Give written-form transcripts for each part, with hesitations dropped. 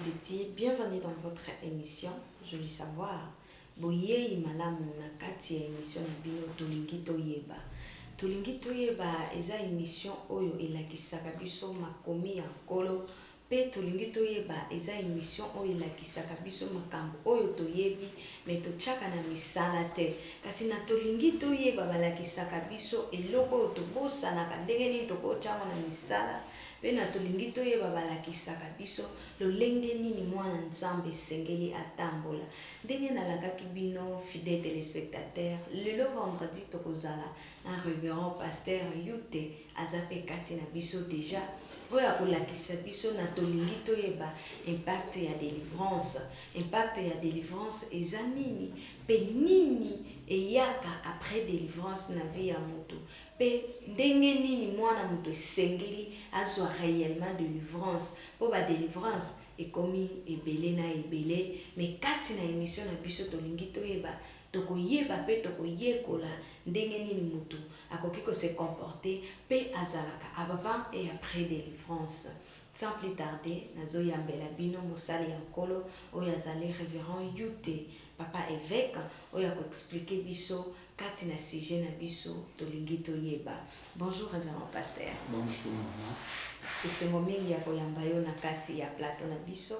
dédié, bienvenue dans votre émission Joli Savoir. Boye malamu na kati ya émission na bino Tolingi Toyeba. Tolingi Toyeba eza émission oyo elakisaka biso makomi ya nkolo. Pe Tolingi Toyeba eza émission oyo elakisaka biso makambo oyo toyebi me totiaka na misala te. Kasi na Tolingi Toyeba balakisaka biso eloko oyo tobosanaka ndenge nini tokotiaka na misala. Pe na Tolingi Toyeba balakisaka biso lolenge nini mwana nzambe esengeli atambola. Ndenge nalakaki bino fidèles téléspectateurs, lelo vendredi tokozala na révérend pasteur Yute azape kati na biso déjà. Oya kolakisa biso na Tolingi Toyeba impact ya délivrance. Impact ya délivrance eza nini pe nini eyaka après délivrance na vie ya moto. Pe ndenge nini mwana moto esengeli azwa réellement délivrance. Po ba délivrance ekomi ebele na ebele, mais kati na émission na biso Tolingi Toyeba tokoyeba pe tokoyekola ndenge nini moto akoki ko se comporter pe azalaka avant et après délivrance. Sans plus tarder, nazo yambela bino mosali ya nkolo oyo azali révérend Yute papa évêque oyo ko expliquer biso kati na sujet na biso Tolingi Toyeba. Bonjour révérend pasteur. Bonjour maman. Esengo mingi ya koyamba yo na kati ya plateau na biso.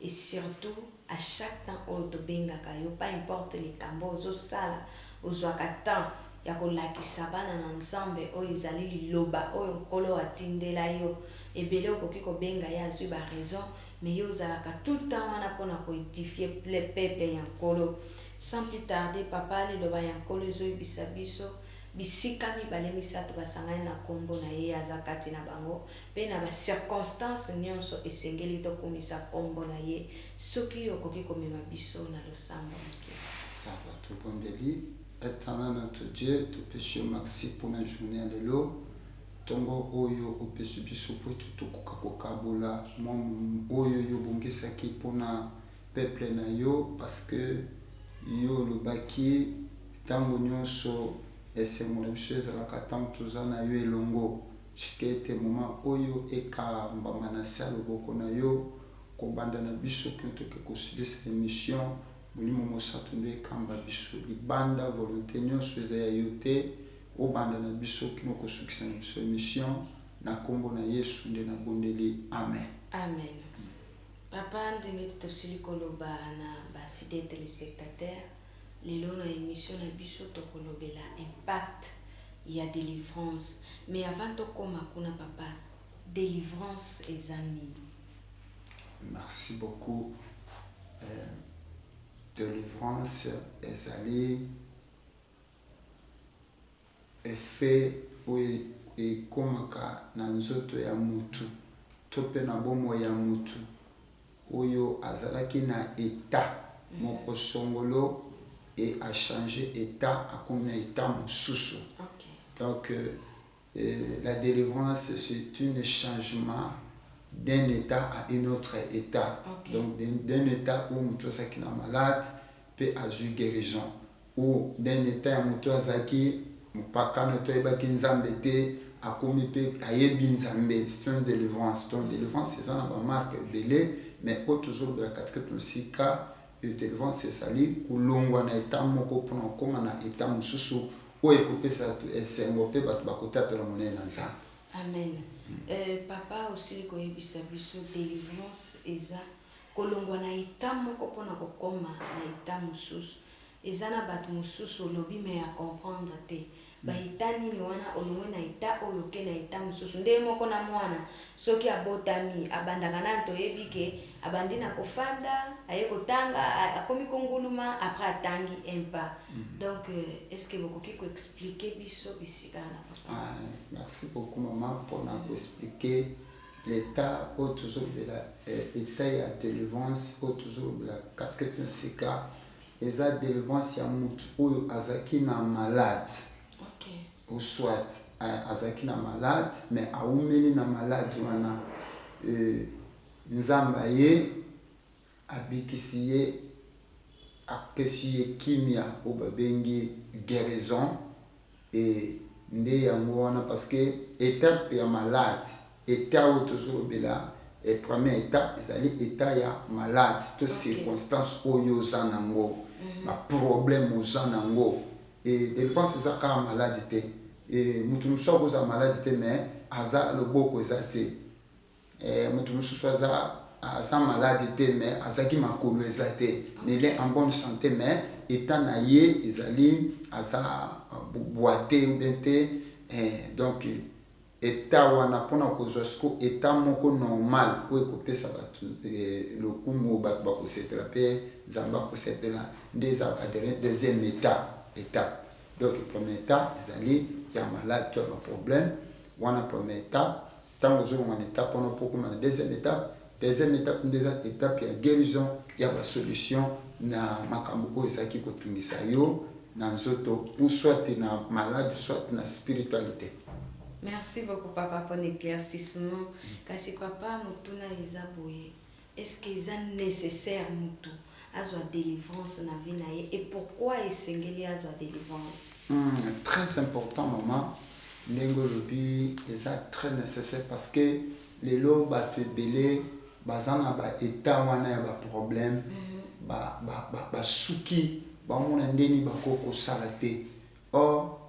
Et surtout, à chaque temps où tu bengaka yo, pas importe les kambo ozosala, ozwaka temps ya kolakisa bana na nzambe oyo ezali liloba oyo nkolo atindela yo. Ebele okoki kobenga ya azwi ba raison, mais yo ozalaka tout le temps wana mpona koédifier le peuple ya nkolo. Sans plus tarder, papa liloba ya nkolo ezoyebisa biso bisika mibale misato basangani na kombo na ye aza kati na bango pe na ba circonstance nyonso esengeli tokomisa kombo na ye soki okoki komema biso na losambo moke. Ça va, tout bon délit. Éternel notre Dieu, tout péché, merci pour la journée de l'eau. Tongo oyo opesi biso po tutukuka kokabola mom oyo yo bongisaki pona peuple na yo parce que yo lobaki tango nyonso esengo na biso ezalaka ntango toza na yo elongo cike ete moma oyo ekambama na se ya loboko na yo kobanda na biso kino toke kosilisa émission molimo mosantu nde ekamba biso libanda volonté nyonso eza ya yo te obanda na biso kino kosukisa na biso émission na nkombo na Yesu nde nabondeli amen. Amen. Papa ndenge tosili koloba na bafidèles téléspectateurs lelo na émission na biso tokolobela impact ya délivrance. Mais avant tokoma kuna papa, délivrance eza nini? Merci beaucoup. Délivrance ezali effet oyo ekomaka na nzoto ya mutu to pe na bomo ya mutu oyo azalaki na état moko songolo et a changé état à comme état mosusu. Okay. Donc la délivrance c'est un changement d'un état à un autre état. Okay. Donc d'un état où mutu azalaki na malade peut azwi guérison ou d'un état mutu azalaki mopakano to ebaki nzambe te akomi pe ayebi nzambe. C'est une délivrance. Donc délivrance eza na ba marque ebele mais toujours de la catégorie sika délivrance esali kulongwa na état moko mpona kokoma na état mosusu oyo ekopesa esengo mpe bato bakotatola monene na nzambe. Amen. Papa osili koyebisa biso délivrance eza kolongwa na état moko mpona kokoma na état mosusu. Eza na bato mosusu olobi me ya comprendre te. Baita nini wana olongwe na ita oyo ke na ita mosusu nde moko na mwana soki abotami abandaka na toyebi ke abandi na kofanda aye kotanga akomi konguluma après atangi impa. Donc est-ce que vous pouvez expliquer biso bisika na papa? Merci beaucoup maman pour nous expliquer l'état au toujours de la état ya délivrance au toujours de la quatrième sika eza délivrance ya mutu oyo azaki na malade. Okay. Ou soit azaki na malade mais aumeli na malade wana nzamba ye abikisi ye apesi ye kimia o babengi guérison et nde yango wana parce que étape ya malade état où toujours bela et premier état ezali état ya malade to circonstance oyo oza nango problème oza nango et délivrance eza kaka malade te et mutu mosusu akoza malade te mais aza loboko eza te mutu mosusu aza malade te mais azaki makolo eza te mais il est en bonne santé mais état na ye ezali aza boité ou bien te donc état wana mpona kozwa siko état moko normal oyo ekopesa bato lokumu bato bakosepela mpe nzambe akosepela nde eza deuxième état donc premier état ezali ya malade to ya baproblème wana premier état ntango ozolonga na étape wana mpo okoma na deuxième étape nde eza étape ya guérison ya basolution na makambo oyo ezalaki kotungisa yo na nzoto ou soit na malade soit na spiritualité. Merci beaucoup papa pour l'éclaircissement. Kasi papa mutuna eza boye. Est-ce que c'est nécessaire mutu azwa délivrance na vie na ye et pourquoi esengeli azwa délivrance? Très important maman. Ndenge lobi eza très nécessaire parce que lelo bato ebele baza na ba état wana ya ba problème ba suki bamona ndeni bakoko sala te. Or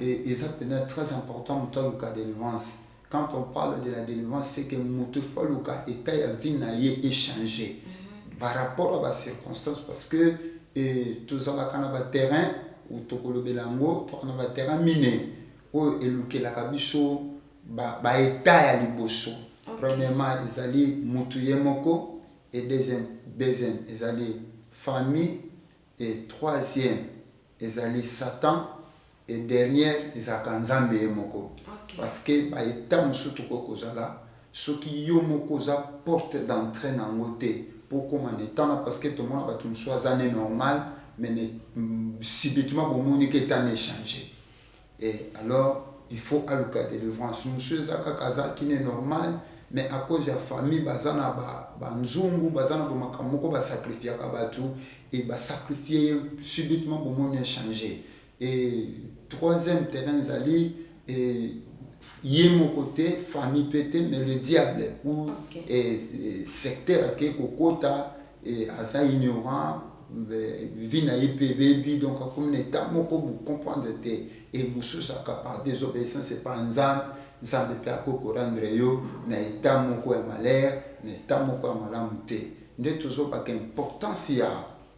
et ça peut être très important dans le cas de délivrance. Quand on parle de la délivrance, c'est que notre foi le cas état ya vie na ye échangé par rapport à la circonstance parce que tout ça là quand on a terrain ou tokolo belango to on a terrain miné ou eluke la kabiso ba état ya liboso. Premièrement, ezali mutu ye moko et deuxième ezali famille et troisième ezali Satan et dernière ezaka nzambe ye moko parce que ba état musutu kokozala soki yo moko za porte d'entrée nango te pour comment étant parce que tout le monde va tout soit année normal mais subitement bon monde qui est en échange et alors il faut à le cas de délivrance monsieur zaka kaza qui est normal mais à cause de la famille bazana ba nzungu bazana ba makamoko ba sacrifier ka batu et ba sacrifier subitement bon monde échanger et troisième terrain zali et yé mon côté famille pété mais le diable ou secteur qui kokota et asa ignorant vina IPB donc comme état moko vous comprendre et musu saka par désobéissance c'est pas nzambe nzambe pe akoko rendre yo na état moko ya malheur na état moko ya malamu te nde toujours pas qu'importance ya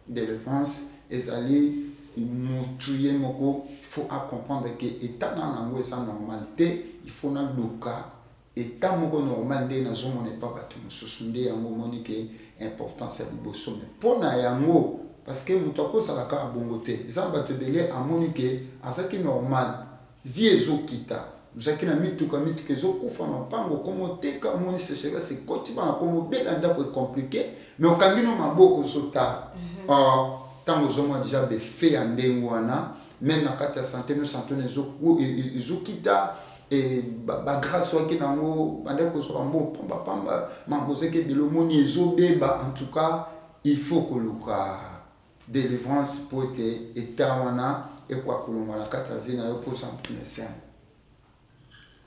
délivrance ezali mutuye moko il faut comprendre que état na nango eza normalité il faut na luka état moko normal nde nazomona pas bato mosusu nde yango moni ke importance ya liboso mais mpona yango parce que moto akozala kaka bongo te eza bato ebele amoni ke azalaki normal vie ezokita ozalaki na mituka ezokufa mapango komoteka omoni sécheresse ekoti bana komobela ndako ecompliqué mais okangi no maboko ozotala ntango ozomona déjà befe ya ndenge wana même na kati ya santé no santé ezokita et grâce à qui nango bande ko so mbo pamba mangose ke bilomoni ezobeba en tout cas il faut que luka délivrance pour être état wana et quoi que l'on la kata vie na yo pour s'en plaisir.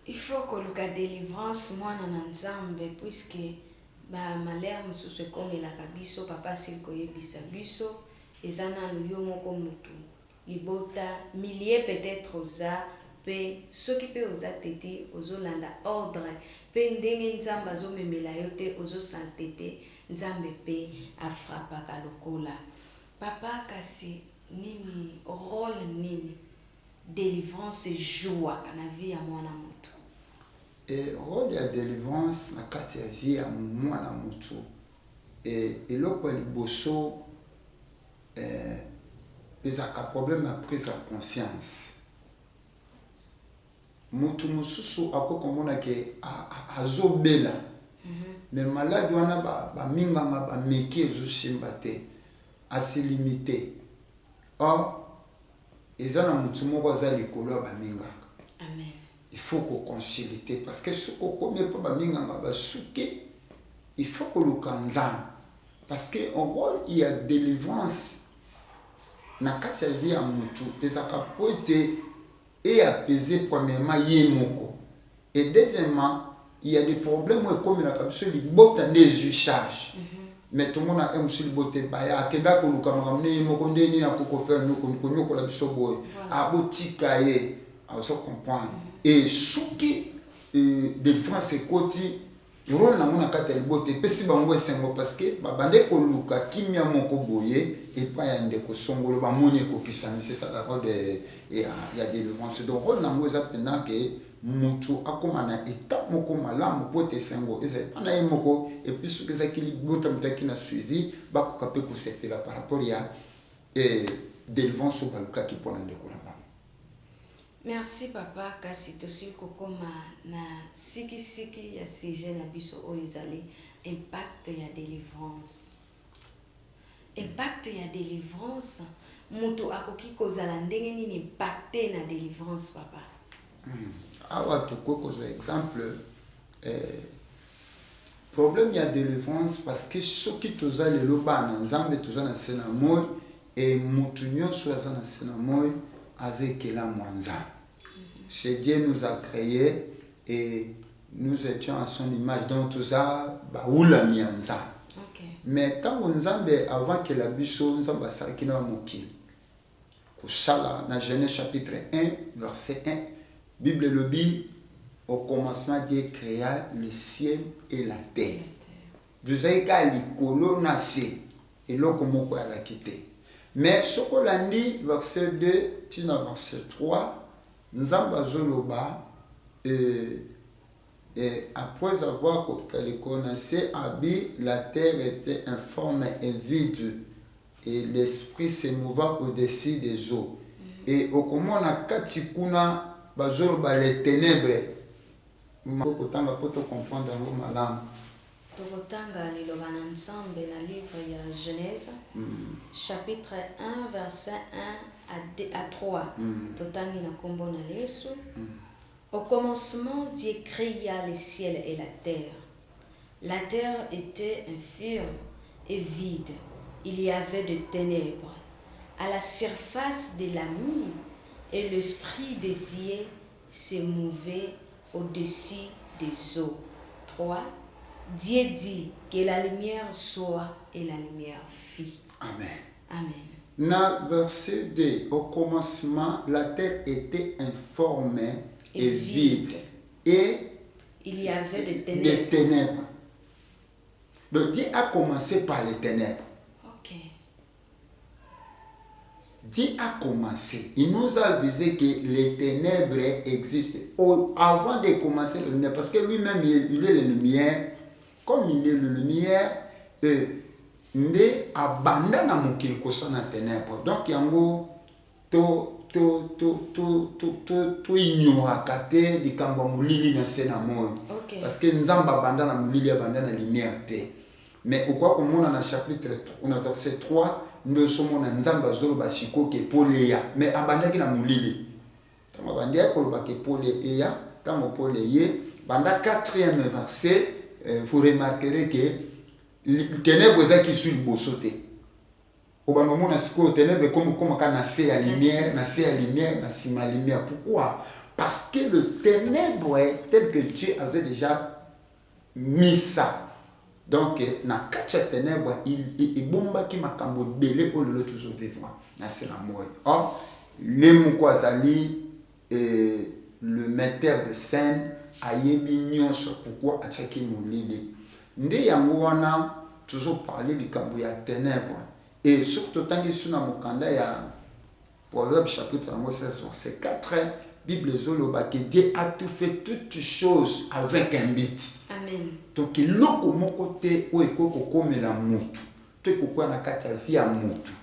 Il faut que luka délivrance moi na nzambe puisque ba malheur mususu comme la kabiso papa siko yebisa biso ezana luyo moko mutu libota milliers peut-être oza pe soki pe oza tete ozolanda ordre pe ndenge nzambe azomemela yo te ozosante te nzambe pe afrapaka lokola papa kasi nini rôle nini délivrance jouaka na vie ya mwana mutu et rôle ya délivrance na kati ya vie ya mwana mutu et eloko ya liboso ezaka problème ya prise ya conscience mutu mususu akokomona ke azobela mais malade wana baminganga bameki ezosimba te asilimité or eza na mutu moko aza likolo ya baminganga il faut koconsulter parce que soki okomi mpo baminganga basuki il faut koluka nzambe parce que en rôle il y a délivrance na kati ya vie ya mutu ezaka po ete et apaiser premièrement ye moko et deuxièmement il y a des problèmes comme la capsule il botte des usages mais tout le monde a un seul beauté baya akenda ko luka makamne mo konde ni na ko faire no ko la biso boy a botika ye a so comprendre et souki des français côté rôle na mona kata libote pesi bango esengo parce que babande ko luka kimia moko boye et pas ya ndeko songolo ba moni ko kisami c'est ça la rôle de il y a des délivrance donc rôle na moza pena que mutu akoma na étape moko malamu pote sengo eza ana yemoko et puis ce que ça qui bota mutaki na suivi ba ko kapé ko sepela par rapport ya délivrance au baluka qui pona ndeko na ba. Merci papa kasi tosi kokoma na siki ya sujet na biso oyo ezali impact ya délivrance. Impact ya délivrance mutu akoki kozala ndenge nini impacté na délivrance papa. Awa tukokoza exemple problème ya délivrance parce que soki toza lelo bana nzambe toza na sena moy et mutu nyonso aza na sena moy azekela mwanza. Chez Dieu nous a créé et nous étions à son image donc toza baula mianza. Mais quand nzambe avant que la biso nzambe asaki na moki kusala na Genèse chapitre 1 verset 1 Bible le dit au commencement Dieu créa le ciel et la terre. Josaïka likolo na se eloko moko ala kité. Mais ce qu'on a dit verset 2 tina verset 3 nzamba zoloba et après avoir connaissé Abi la terre était informe et vide et l'esprit se mouvait au-dessus des eaux. Et au comment na katikuna bazolo ba les ténèbres mako tanga poto comprendre ngo malamu tokotanga liloba na nzambe na livre ya Genèse chapitre 1 verset 1 à 3 totangi na kombo na Yesu. Au commencement Dieu créa les ciels et la terre. La terre était infirme et vide, il y avait de ténèbres à la surface de la nuit et l'esprit de Dieu se mouvait au-dessus des eaux. 3. Dieu dit que la lumière soit et la lumière fit. Amen. Amen. Na verset 2, au commencement, la terre était informe et vide. Et il y avait des ténèbres. Donc Dieu a commencé par les ténèbres. Ok. Dieu a commencé. Il nous a avisé que les ténèbres existent avant de commencer la lumière. Parce que lui-même, il est la lumière. Comme il est la lumière, il est abandonné à mon ténèbres. Donc, il y a un mot, to ignora kate likambo mulili na sena moyo parce que nzamba abandana mulili abandana lumière te mais pourquoi comme on a chapitre on a verset 3 nous sommes na nzamba zolo basiko ke poleya mais abandaki na mulili kama bandia ko ba ke poleya kama poleye banda 4e verset vous remarquerez que ténèbres qui sur le bosoté Obama siko ténèbres comme kana se ya lumière, na se ya lumière, na sima lumière. Pourquoi? Parce que le ténèbre tel que Dieu avait déjà mis ça. Donc na kacha ténèbres il bomba ki makambo belé pour le toujours vivre. Na c'est la mort. Or les moko azali le metteur de scène ayebi nyonso pourquoi achaki molili. Nde yango wana toujours parler du kambo ya ténèbres. Et surtout, tant que sur Mokanda, il y a Proverbe chapitre 16, verset 4, Bible Zoloba, que Dieu a tout fait toutes choses avec un but. Amen. Donc, il y a un côté où il y a comme la moutou. Tu peux na kata vie à moutou.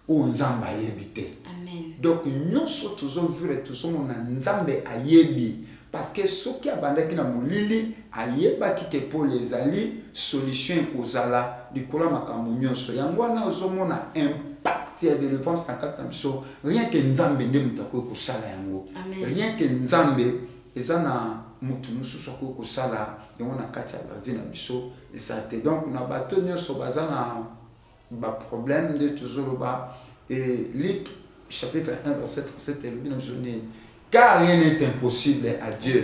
Où nzamba yebite. Amen. Donc, nous sommes toujours vus et toujours on a nzambe ayebi. Parce que ce qui a bandaki na molili ayeba ki ke pour les ali solution kozala likola makambo nyonso yango wana ozomona impact ya délivrance na kata biso rien que nzambe nde mutu akoki kosala yango rien que nzambe eza na mutu mosusu akoki kosala yango na kati ya bavie na biso eza te donc na bato nyonso baza na baproblème nde tozoloba et Luc chapitre 1 verset 37 elobi na biso nini car rien n'est impossible à Dieu.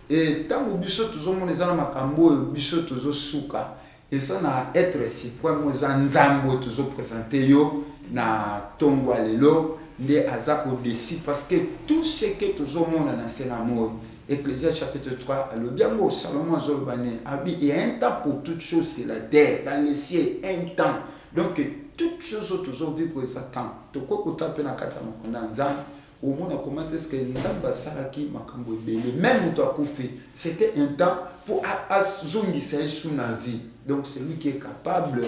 et tant que biso tozomona eza na makambo oyo biso tozosuka eza na être suprême oza nzambe tozopresente yo na ntongo ya lelo nde aza au-dessus parce que tout ce que tozomona na se na moi. Ecclésiaste chapitre 3 alobi yango Salomon azoloba ne abi il y a un temps pour toute chose sur la terre dans les cieux un temps donc toute chose tozovivre eza temps tokokota mpe na kati ya makonda ya nzambe omona comment est-ce que nzambe asalaki makambo ebele même moto akufi c'était un temps pour azongisa ye su na vie donc c'est lui qui est capable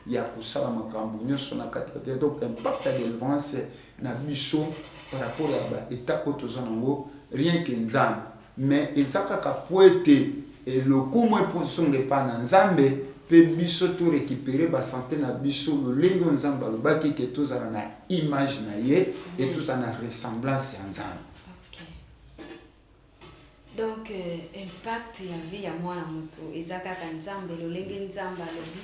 ya kosala makambo nyonso na kati ya terre donc impact ya délivrance na biso par rapport à baétat oyo toza nango rien que nzambe mais eza kaka po ete lokumu eposonga epai na nzambe mpe biso torécupere basanté na biso lolenge oyo nzambe alobaki ke tozala na image na ye e tozala na ressemblance ya nzambe. Donc impact ya vie ya mwana moto eza kaka nzambe lolenge nzambe alobi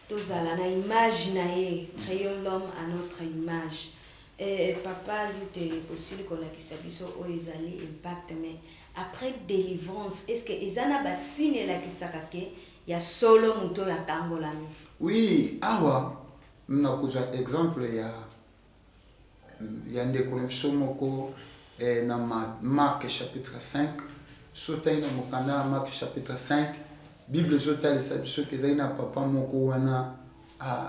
tozala na image na ye créons l'homme à notre image. Papa lui te aussi kolakisa biso oyo ezali impact mais après délivrance est-ce que ezana ba signe la kisaka ke ya solo moto ya kangolami? Oui, awa na kuza exemple ya ndeko biso moko na Marc chapitre 5 sotai na mokanda Marc chapitre 5 Bible zotalisa biso ke ezali na papa moko wana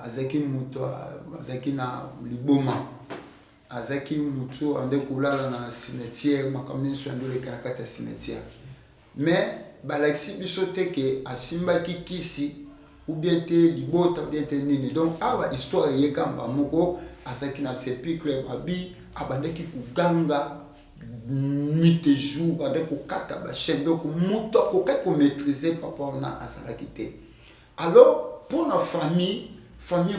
azaki moto azaki na liboma azaki mutu ande kulala na cimetière makamni so ando le kata cimetière mais balakisi biso te ke asimbaki kisi ou bien te libota ou bien te nini donc awa histoire yekamba moko azaki na sépulcre babi abandaki kuganga mite jour ande kokata ba chaîne donc mutu ko maîtriser papa na azalaki te alors pour la famille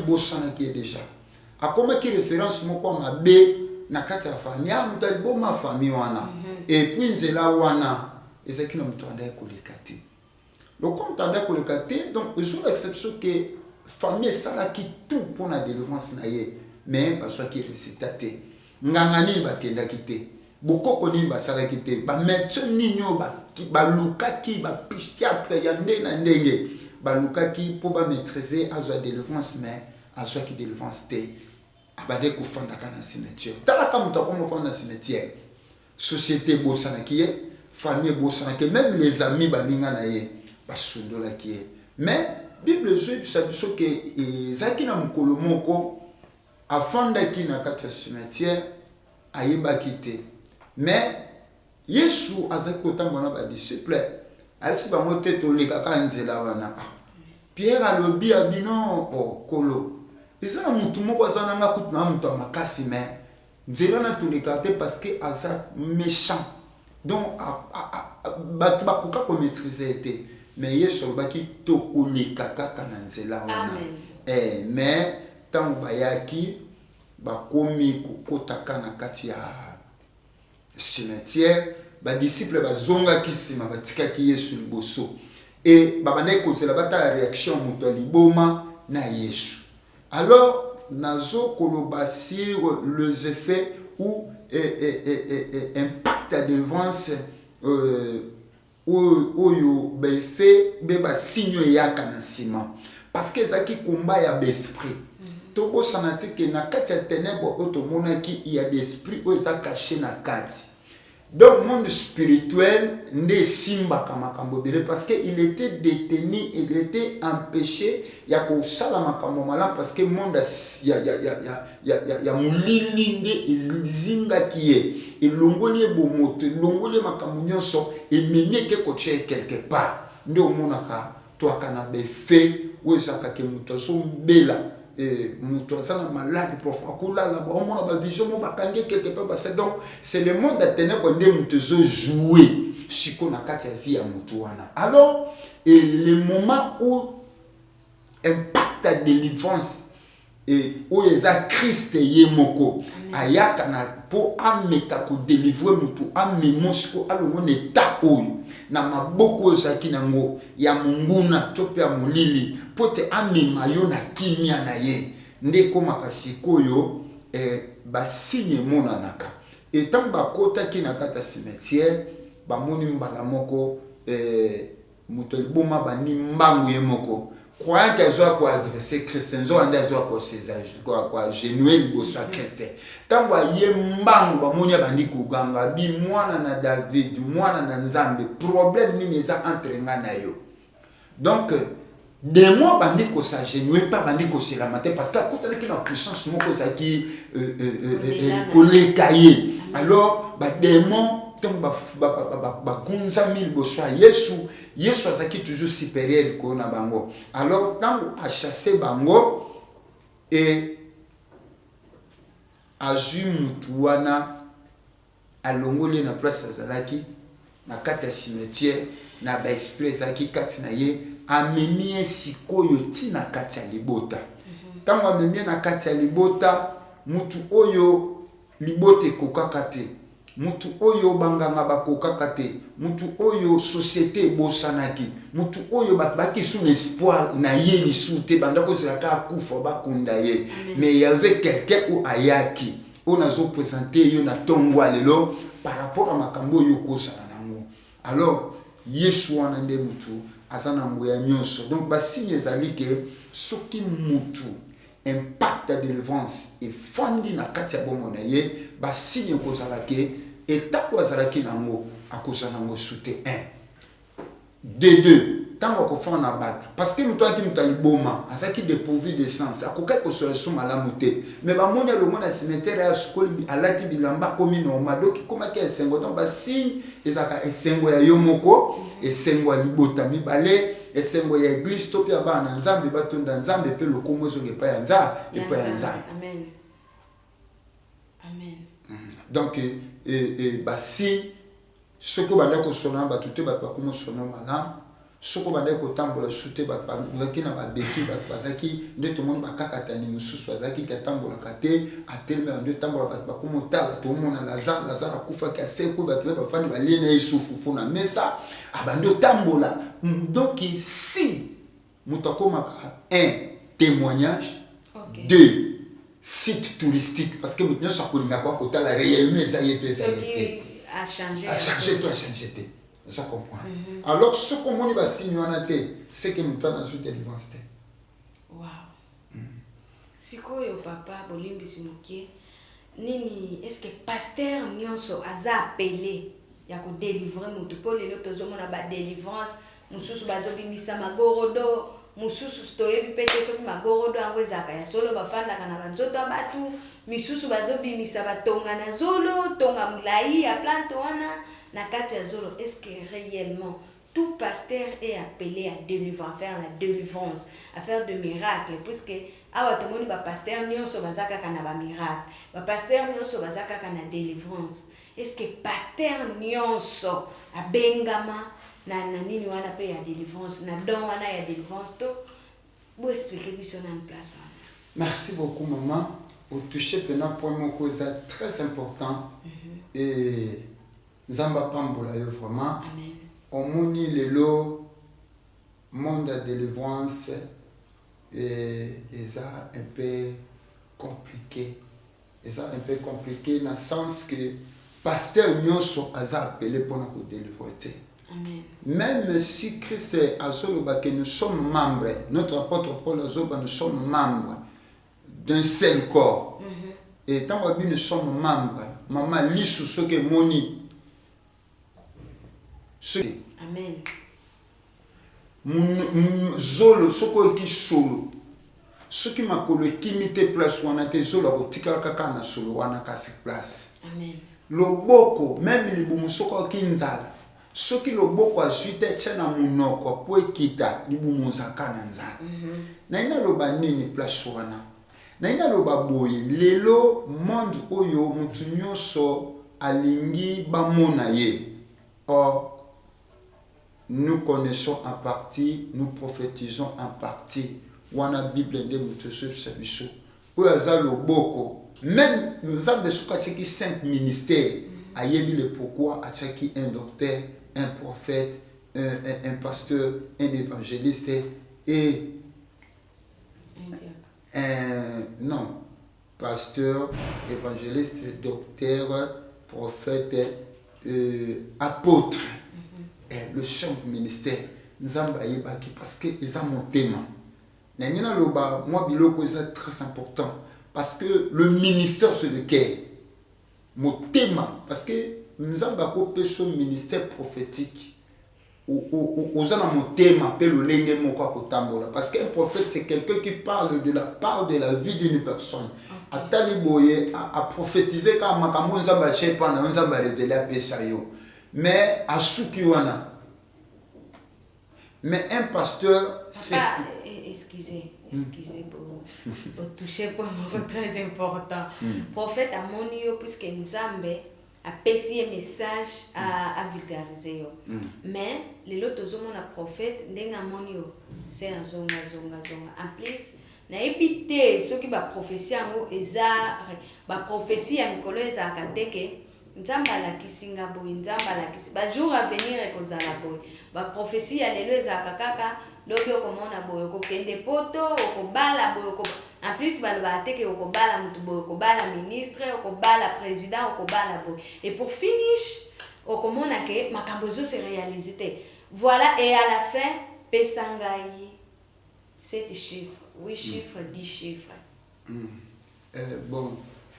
bosana qui est déjà akomaki référence moko mabe na kati ya famille mutali boma famille wana et puis nzela wana ezaki na mutu anda koleka te donc comme tanda koleka te donc sur l'exception que famille salaki tout pour la délivrance na ye mais baswaki récita te ngangani bakendaki te bokoko nini basalaki te bamédecin nini oyo balukaki bapsychiatre ya nde na ndenge balukaki mpo bamaîtriser azwa délivrance mais azwaki délivrance te abade kofandaka na cimetière talaka moto akomofanda na cimetière société bosanaki ye famille bosanaki même les amis baninga na ye basundolaki ye mais bible ezoyebisa biso ke ezalaki na mokolo moko afandaki na kati ya cimetière ayebaki te mais yesu azalaki kotambola na badisciple ayebisi bango te tolekaka nzela wana Pierre alobi abino kolo ezana mutu moko azana nga kutu na mutu makasi mais nzela na toleka te parce que aza méchant donc batu bakoka ko maîtriser te mais yesu alobaki tokoleka kaka na nzela wana mais tango bayaki bakomi kokotaka na kati ya cimetière badisciple bazongaki nsima batikaki yesu liboso et babandaki kozela batala réaction moto liboma na yesu. Alors nazo koloba sur les effets ou impact à délivrance oyo befe beba signe yaka na nsima parce que ezaki combat ya besprit tobosana te ke na kati ya ténèbre oyo tomonaki ya d'esprit oyo eza caché na kati. Donc monde spirituel ne simbaka makambo bele parce que il était détenu, il était empêché ya ko sala makambo mala parce que monde ya mulili nde zinga kiye elongoli bomoto elongoli makambo nyonso emene ke ko tche quelque part nde omonaka to akana be fait wezaka ke muto so bela muto sana malade profond akulala ba omona ba vision mo bakandi quelque part parce que donc c'est le monde à ténèbres nde muto zo jouer siko na kati ya vie ya muto wana. Alors et le moment où impact à délivrance et où eza Christ ye moko ayaka na po ameka ko délivrer muto amemosiko alongo état oyo na maboko ezaki nango ya munguna tope ya molili pote amema yo na kimia na ye nde komaka sikoyo basigne monanaka etant bakotaki na kati ya cimetière bamoni mbala moko moto liboma bani mbangu ye moko croyant que zo ko agresser Christian zo anda zo ko césage quoi genuel liboso ya Christian tango ye mbangu bamonia bandi kuganga bi mwana na David mwana na Nzambe problème nini eza entre nga na yo donc démon bandi ko sa genuel pas bandi ko se la matin parce que quand on a une puissance moko za ki kolekaye alors ba démon ba kunza mil boswa Yesu azaki toujours supérieur ko na bango alors quand a chassé bango et azui mutu wana alongoli na place azalaki na kati ya cimetière na ba esprit ezalaki kati na ye amemi sikoyo ti na kati ya libota tango amemi na kati ya libota mutu oyo libota ekokaka te mutu oyo banganga bakokaka te mutu oyo société ebosanaki mutu oyo baki sous l'espoir na ye lisu te bandako ezalaka akufa bakunda ye mais il y avait quelqu'un où ayaki on a présenté yo na tongwa lelo par rapport à makambo yo kosala nango alors Yesu wana nde mutu azana mboya nyonso donc basigne ezali ke soki mutu impact de délivrance et fondi na kati ya bomo na ye basigne kozala ke étape wazalaki nango akosa nango soute 1 de 2 tango akofana na bato parce que mutu aki mutu aliboma azalaki dépourvu de sens akokai kosola so malamu te mais bamoni alongo na cimetière ya sukoli alati bilamba komi normal donc ekomaki esengo donc basigne ezalaka esengo ya yo moko esengo ya libota mibale esengo ya église to pia bana Nzambe batonda Nzambe pe lokomo ezonga epai ya Nzambe amen amen donc basi soko banda ko sona ba tuté ba ko mo sona mala soko banda ko tambola sute ba ngaki na ba beki ba bazaki nde to moni ba kakata ni mususu azaki ka tambola kate atelme nde tambola ba ko mo tala to mona Lazare akufa ka seko ba ba fani ba lena isufu funa mesa abando tambola donc si mutakoma un témoignage deux site touristique parce que maintenant ça kolinga kwa kotala réellement ça y est a changé ça comprend alors ce qu'on moni ba signe wana te c'est que mutana sous délivrance te wow sikoyo papa bolimbi simokie nini est-ce que pasteur nyonso aza appelé ya ko délivrer mutu po lelo tozomona ba délivrance mususu bazobimisa magorodo mususu toyebi pete soki magorodo yango ezaka ya solo bafandaka na banzoto ya batu misusu bazobimisa batonga na zolo tonga mulai ya plante wana na kati ya zolo. Est-ce que réellement tout pasteur est appelé à délivrer, à faire la délivrance, à faire de miracles, puisque awa tomoni ba pasteur nyonso bazaka kana ba miracle, ba pasteur nyonso bazaka kana délivrance. Est-ce que pasteur nyonso abengama na nini wana pe ya délivrance na don wana ya délivrance to vous expliquer biso na place. Merci beaucoup maman. Au toucher pena point mon cause très important et Zamba pambola yo vraiment. Amen. On moni lelo monde de délivrance et ça un peu compliqué. Et ça un peu compliqué dans le sens que pasteur nyonso aza appelé pour nous délivrer. Amen. Même si Christ a dit que nous sommes membres, notre apôtre Paul a dit que nous sommes membres d'un seul corps. Et tant que nous sommes membres, maman lit sur ce que moni. Amen. Zolo, ce qui est solo. Ce qui m'a collé, qui m'était place, ou on a été zolo, ou tika kaka na solo, ou on a cassé place. Amen. Le boko, même les boumoussoko qui n'zala. Ce qui le boko a suité, c'est na mounoko, pour quitter, les boumoussaka n'zala. Naina lo ba nini place wana. Naina lo ba boye, lelo monde oyo mutu nyonso alingi ba mona ye. Or, nous connaissons en partie, nous prophétisons en partie. Wana Bible de mutusu sabiso. Pour azalo boko. Même nous avons des 5 ministères. Ayebi le pourquoi atchaki un docteur, un prophète, un pasteur, un évangéliste et non, pasteur, évangéliste, docteur, prophète, apôtre. le chef du ministère nzamba yebaki parce que ils ont mon thème nengina loba moi biloko c'est très important parce que le ministère sur lequel mon thème parce que nzamba ko peso ministère prophétique aux gens mon thème appelle le lenge moko kotambola parce qu'un prophète c'est quelqu'un qui parle de la part de la vie d'une personne atali boye a prophétiser ka makambo nzamba chepa na nzamba révéler pesa yo mais asuki wana mais un pasteur c'est excusez pour toucher pour moi très important prophète amonio puisque nzambe a passé un message à vulgariser mais les autres hommes na prophète ndenga monio c'est zonga en plus na épité ceux qui ba prophétie ngo eza ba prophétie ya mikolo eza kateke nzamba la kisinga boy nzamba la kisi ba jour à venir ekozala boy ba prophétie ya lelo eza kakaka lobi okomona boy okokende poto okobala boy en plus ba teke okobala mutu boy okobala ministre okobala président okobala boy et pour finish okomona ke makambo zo se réalité voilà et à la fin pesangai 7 chiffres 8 chiffres 10 chiffres bon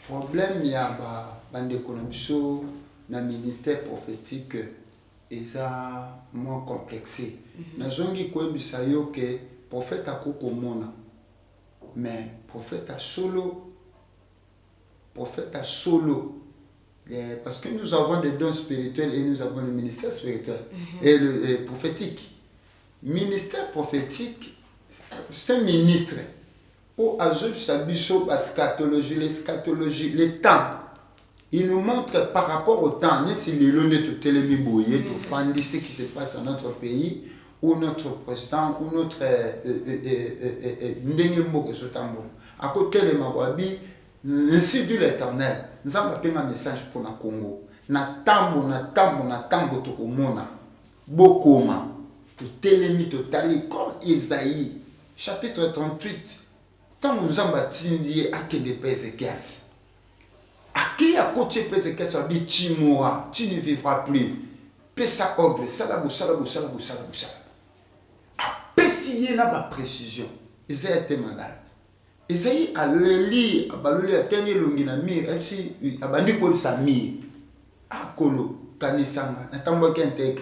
problème il y a bande konamso na ministère prophétique eza moins complexé na zongi ko bisayo que prophète akokomona mais prophète a solo parce que nous avons des dons spirituels et nous avons le ministère spirituel et le prophétique ministère prophétique c'est un ministre pour ajouter sa biso l'eschatologie le temps il nous montre par rapport au temps net si les lois de télémi boyer tout fandi ce qui se passe dans notre pays ou notre président ou notre ndengembo que ce tambo à côté de Mawabi ainsi dit l'Éternel nous avons un message pour le Congo na tambo to komona bokoma tout télémi totali comme Isaïe chapitre 38 tant nous avons bâti à que des Pézéchias à qui a coaché Pézéchias a dit tu mourras tu ne vivras plus pesa ordre salabu Pessier n'a pas précision. Isaïe était malade. Isaïe a le lit, a tenu l'onginamir, et si a bandu comme sa mire. A kolo, kanisanga, n'a tambo qui intègre.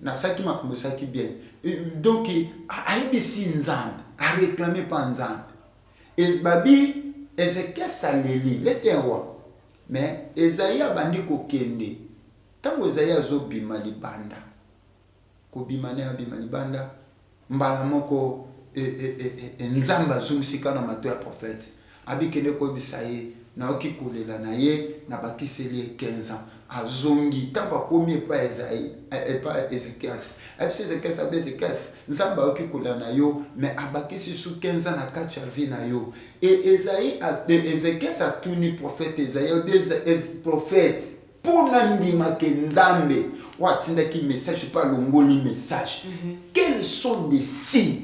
N'a ça qui m'a comme ça qui bien. Donc, a ébissi nzambe, a réclamé pas nzambe. Et babi, Ézéchiel sa le lit, l'était roi. Mais Isaïe a bandu ko kende. Tango Isaïe a zo bima libanda. Ko bimane a bima libanda. Mbala moko nzamba zumusika na mato ya prophète abikende ko bisaye na okikulela na ye na bakiseli 15 ans azongi tamba komi pa Esaïe pa Ézéchias Ézéchias Ézéchias nzamba okikulela na yo mais abakisi sous 15 ans na kati ya vie na yo et Ézéchias a tuni prophète Esaïe prophète pour n'andima ke nzambe watinda ki message pas longoli message quels sont les signes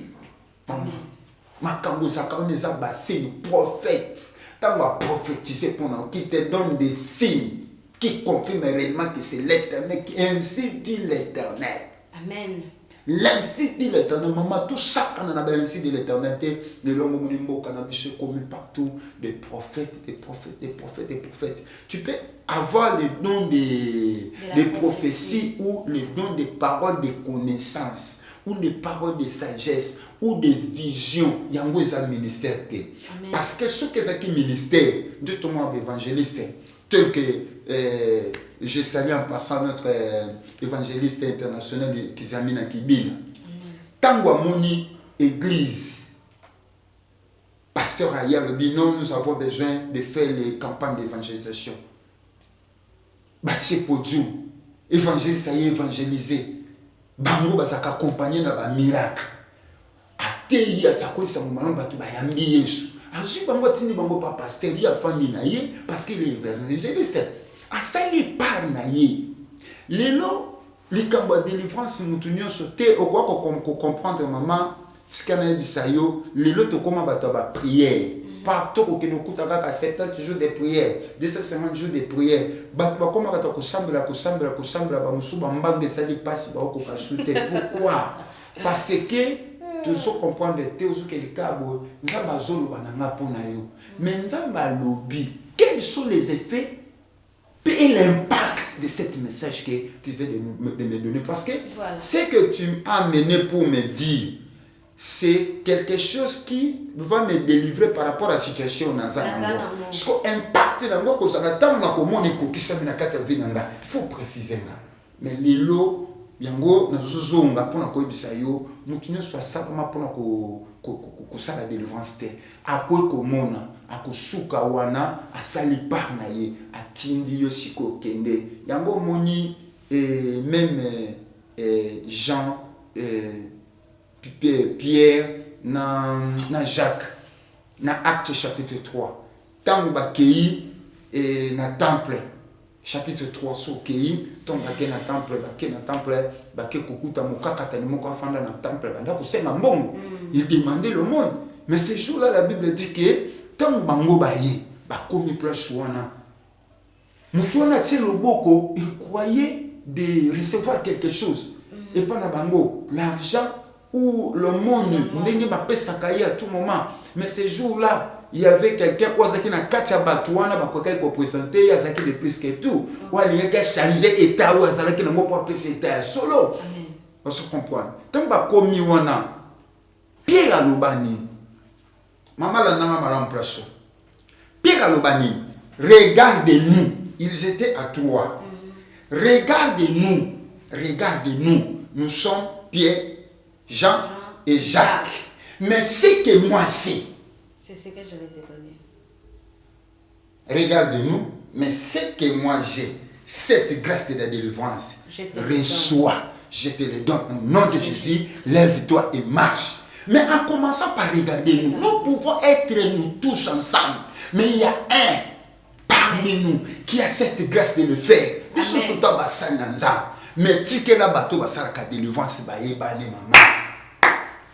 makambo zakao neza basini prophète tant va prophétiser pendant qui te donne des signes qui confirment réellement que c'est l'Éternel qui ainsi dit l'Éternel amen l'ainsi dit l'Éternel maman tout ça quand on a l'ainsi dit l'Éternel de l'homme munimbo cannabis commis partout des prophètes tu peux avoir le don des prophéties ou le don des paroles de connaissance ou des paroles de sagesse ou des visions yango eza ministère parce que ce que c'est qui ministère justement évangéliste tel que je salue en passant notre évangéliste international Kizamina Kibina tango amoni église pasteur Aya le binon nous avons besoin de faire les campagnes d'évangélisation bâtir pour Dieu évangéliste ça y évangéliser bango bazaka accompagner na ba miracle ateyi asakolisa mumana batu bayambi Yesu azu bango tini bango pa pasteur ya fandi na ye parce que les évangélistes asali par na ye lelo likambo de délivrance mutunyo sote okwa ko comprendre maman skana bisayo lelo to koma batu ba prière part toko ke dokuta kaka 70 jours de prière 250 jours de prière bato bakomaka ta kosambela ba musu bambanga esali pasi baokoka sute pourquoi parce que toujours comprendre te ozuke likabo nzamba azoloba na nga mpona yo mais nzamba alobi quels sont les effets et l'impact de ce message que tu viens de me donner parce que voilà. Ce que tu as amené pour me dire c'est quelque chose qui va me délivrer par rapport à la situation nazana. Parce que impact dans moi ça attend na komoni ko kisami na kata vinanga. Il faut préciser là. Mais lelo yango nazozonga pona ko ebisa yo mukino soit ça ma pona ko sala délivrance te. Akoy ko mona akosuka wana asali par na ye atindi yo siko kende. Yango moni même Jean Pierre, na Jacques, na Acte chapitre 3. Tant bakei et na temple, chapitre 3, so kei, tant bakei na temple, bakei kukuta mokakata ni moko afanda na temple, banda kosenga mbongo. Il demandait le monde. Mais ce jour-là, la Bible dit que tant bango baye, bakomi place wana. Mutuana tse loboko, il croyait de recevoir quelque chose. Et pas na bango, l'argent où le monde n'est pas pesakaï à tout moment. Mais ce jour-là, il y avait quelqu'un qui a katia batouana bakoka ko présenter ya zaki de plus que tout. Ou il y a changer état ou ça qui ne mot pas plus état solo. On se comprend. Tant ba komi wana Pierre alobani. Maman la nama malam place. Pierre alobani, regardez-nous. Ils étaient à toi. Regardez-nous. Regardez-nous. Nous sommes Pierre, Jean et Jacques. Mais ce que moi c'est ce que je vais te donner. Regarde-nous, mais ce que moi j'ai, cette grâce de la délivrance, reçois, je te le donne au nom de Jésus, lève-toi et marche. Mais en commençant par regarder nous, nous pouvons être nous tous ensemble, mais il y a un parmi nous qui a cette grâce de le faire. Mais tike la bateau basala ka délivrance ba yebani mama.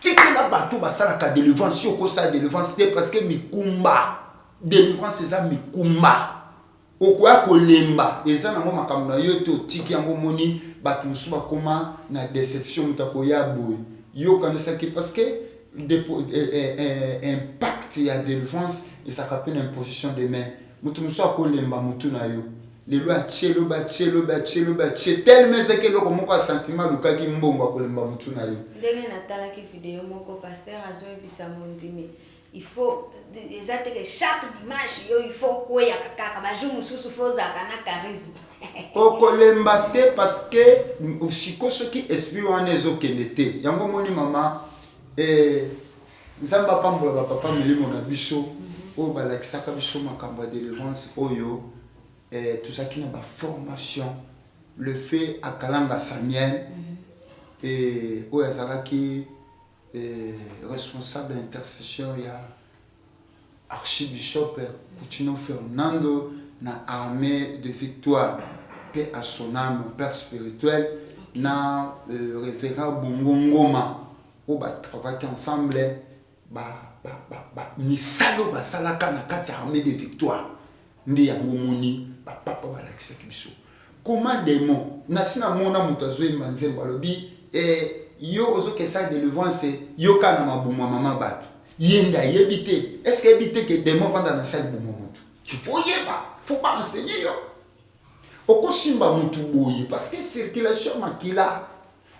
Tike la bateau basala ka délivrance yoko sa délivrance te parce que mikumba. Délivrance eza mikumba. Okoya kolemba eza na ngoma makambo yo to tike yango moni bato musuba koma na déception mutakoya boy. Yo kanisa ki parce que impact ya délivrance et ça kapena imposition de main. Mutu musuba kolemba mutu na yo. Les lois tchelo tellement c'est que le moko sentiment luka ki mbongo kolemba mutu na yo. Ndenge natala ki vidéo moko pasteur azo ebisa mondimi. Il faut exacte que chaque dimanche yo il faut koya kaka ba jour mususu faut zaka na charisme. Kolemba te parce que usiko soki esprit wana ezokende te. Yango moni mama nzamba pambola ba papa milimo na biso o balakisaka biso makambo ya délivrance oyo. Tout ça qui n'a pas formation, le fait à Kalanga Samuel et où qui responsable d'intercession, il y a archibishop Coutinho Fernando, na armée de victoire, paix à son âme, père spirituel, na référent Bongongoma, où va travailler ensemble, ni salo basalaka na kati armée de victoire. Ndi ya ngomoni papa balakisa kibiso comment démon nasina mona mutazo imanzembo alobi yo ozoke sa délivrance yo kana mabuma mama batu yenda yebite est-ce que yebite que démon vanda na salle buma mutu tu faut yeba faut pas enseigner yo okosimba mutu boye parce que circulation makila